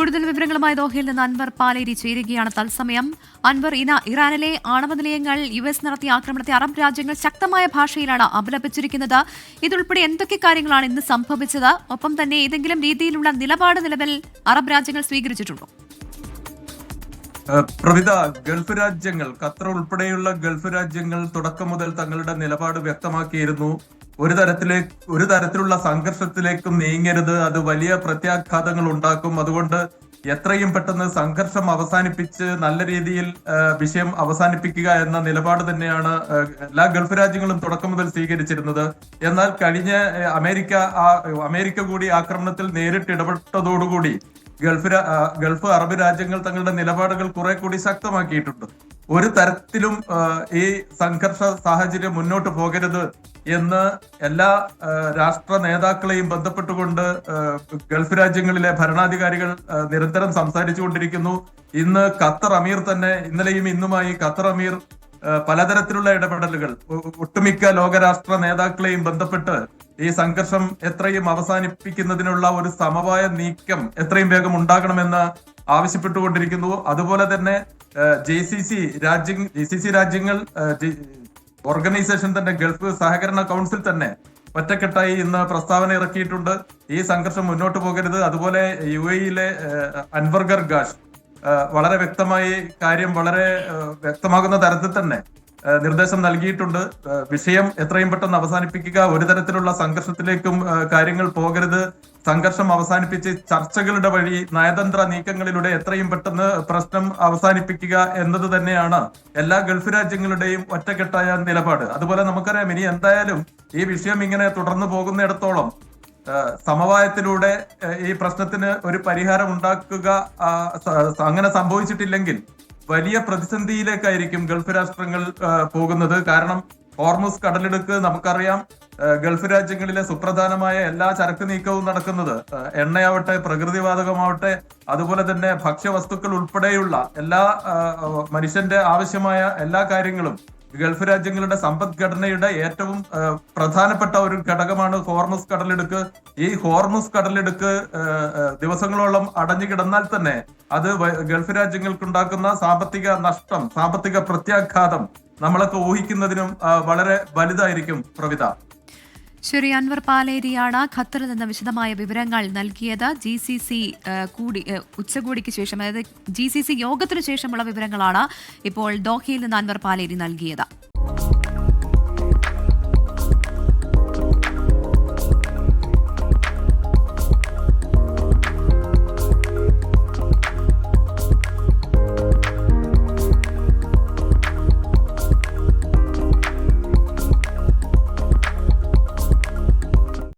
കൂടുതൽ വിവരങ്ങളുമായി ദോഹയിൽ നിന്ന് അൻവർ പാലേരി ചേരുകയാണ് തത്സമയം. അൻവർ, ഇറാനിലെ ആണവ നിലയങ്ങൾ US നടത്തിയ ആക്രമണത്തെ അറബ് രാജ്യങ്ങൾ ശക്തമായ ഭാഷയിലാണ് അപലപിച്ചിരിക്കുന്നത്. ഇതുൾപ്പെടെ എന്തൊക്കെ കാര്യങ്ങളാണ് ഇന്ന് സംഭവിച്ചത്? ഒപ്പം തന്നെ ഏതെങ്കിലും രീതിയിലുള്ള നിലപാട് നിലവിൽ അറബ് രാജ്യങ്ങൾ സ്വീകരിച്ചിട്ടുണ്ടോ? പ്രവിത, ഗൾഫ് രാജ്യങ്ങൾ, ഖത്തർ ഉൾപ്പെടെയുള്ള ഗൾഫ് രാജ്യങ്ങൾ തുടക്കം മുതൽ തങ്ങളുടെ നിലപാട് വ്യക്തമാക്കിയിരുന്നു. ഒരു തരത്തിലുള്ള സംഘർഷത്തിലേക്കും നീങ്ങരുത്, അത് വലിയ പ്രത്യാഘാതങ്ങൾ ഉണ്ടാക്കും. അതുകൊണ്ട് എത്രയും പെട്ടെന്ന് സംഘർഷം അവസാനിപ്പിച്ച് നല്ല രീതിയിൽ വിഷയം അവസാനിപ്പിക്കുക എന്ന നിലപാട് തന്നെയാണ് എല്ലാ ഗൾഫ് രാജ്യങ്ങളും തുടക്കം മുതൽ സ്വീകരിച്ചിരുന്നത്. എന്നാൽ കഴിഞ്ഞ അമേരിക്ക കൂടി ആക്രമണത്തിൽ നേരിട്ട് ഇടപെട്ടതോടുകൂടി ഗൾഫ് അറബ് രാജ്യങ്ങൾ തങ്ങളുടെ നിലപാടുകൾ കുറെ കൂടി ശക്തമാക്കിയിട്ടുണ്ട്. ഒരു തരത്തിലും ഈ സംഘർഷ സാഹചര്യം മുന്നോട്ട് പോകരുത് എന്ന് എല്ലാ രാഷ്ട്ര നേതാക്കളെയും ബന്ധപ്പെട്ടുകൊണ്ട് ഗൾഫ് രാജ്യങ്ങളിലെ ഭരണാധികാരികൾ നിരന്തരം സംസാരിച്ചുകൊണ്ടിരിക്കുന്നു. ഇന്ന് ഖത്തർ അമീർ തന്നെ, ഇന്നലെയും ഇന്നുമായി ഖത്തർ അമീർ പലതരത്തിലുള്ള ഇടപെടലുകൾ ഒട്ടുമിക്ക ലോകരാഷ്ട്ര നേതാക്കളെയും ബന്ധപ്പെട്ട് ഈ സംഘർഷം എത്രയും അവസാനിപ്പിക്കുന്നതിനുള്ള ഒരു സമവായ നീക്കം എത്രയും വേഗം ഉണ്ടാകണമെന്ന് ആവശ്യപ്പെട്ടുകൊണ്ടിരിക്കുന്നു. അതുപോലെ തന്നെ GCC രാജ്യങ്ങൾ ഓർഗനൈസേഷൻ തന്നെ, ഗൾഫ് സഹകരണ കൗൺസിൽ തന്നെ ഒറ്റക്കെട്ടായി ഇന്ന് പ്രസ്താവന ഇറക്കിയിട്ടുണ്ട്. ഈ സംഘർഷം മുന്നോട്ട് പോകരുത്. അതുപോലെ UAE-യിലെ അൻവർ ഗർഗാഷ് വളരെ വ്യക്തമായി കാര്യം വളരെ വ്യക്തമാകുന്ന തരത്തിൽ തന്നെ നിർദ്ദേശം നൽകിയിട്ടുണ്ട്. വിഷയം എത്രയും പെട്ടെന്ന് അവസാനിപ്പിക്കുക, ഒരു തരത്തിലുള്ള സംഘർഷത്തിലേക്കും കാര്യങ്ങൾ പോകരുത്, സംഘർഷം അവസാനിപ്പിച്ച് ചർച്ചകളുടെ വഴി നയതന്ത്ര നീക്കങ്ങളിലൂടെ എത്രയും പെട്ടെന്ന് പ്രശ്നം അവസാനിപ്പിക്കുക എന്നത് തന്നെയാണ് എല്ലാ ഗൾഫ് രാജ്യങ്ങളുടെയും ഒറ്റക്കെട്ടായ നിലപാട്. അതുപോലെ നമുക്കറിയാം, ഇനി എന്തായാലും ഈ വിഷയം ഇങ്ങനെ തുടർന്നു പോകുന്നിടത്തോളം സമവായത്തിലൂടെ ഈ പ്രശ്നത്തിന് ഒരു പരിഹാരം ഉണ്ടാക്കുക അങ്ങനെ സംഭവിച്ചിട്ടില്ലെങ്കിൽ വലിയ പ്രതിസന്ധിയിലേക്കായിരിക്കും ഗൾഫ് രാഷ്ട്രങ്ങൾ പോകുന്നത്. കാരണം ഹോർമുസ് കടലിടുക്ക് നമുക്കറിയാം, ഗൾഫ് രാജ്യങ്ങളിലെ സുപ്രധാനമായ എല്ലാ ചരക്ക് നീക്കവും നടക്കുന്നത്, എണ്ണയാവട്ടെ, പ്രകൃതിവാതകമാവട്ടെ, അതുപോലെ തന്നെ ഭക്ഷ്യവസ്തുക്കൾ ഉൾപ്പെടെയുള്ള എല്ലാ മനുഷ്യന്റെ ആവശ്യമായ എല്ലാ കാര്യങ്ങളും ഗൾഫ് രാജ്യങ്ങളുടെ സമ്പദ്ഘടനയുടെ ഏറ്റവും പ്രധാനപ്പെട്ട ഒരു ഘടകമാണ് ഹോർമുസ് കടലിടുക്ക്. ഈ ഹോർമുസ് കടലിടുക്ക് ദിവസങ്ങളോളം അടഞ്ഞു കിടന്നാൽ തന്നെ അത് ഗൾഫ് രാജ്യങ്ങൾക്കുണ്ടാക്കുന്ന സാമ്പത്തിക നഷ്ടം, സാമ്പത്തിക പ്രത്യാഘാതം നമ്മളൊക്കെ ഊഹിക്കുന്നതിനും വളരെ വലുതായിരിക്കും. പ്രവിത, ശരി. അൻവർ പാലേരിയാണ് ഖത്തറിൽ നിന്ന് വിശദമായ വിവരങ്ങൾ നൽകിയത്. GCC ഉച്ചകോടിക്ക് ശേഷം, അതായത് GCC യോഗത്തിനു ശേഷമുള്ള വിവരങ്ങളാണ് ഇപ്പോൾ ദോഹയിൽ നിന്ന് അൻവർ പാലേരി നൽകിയത്.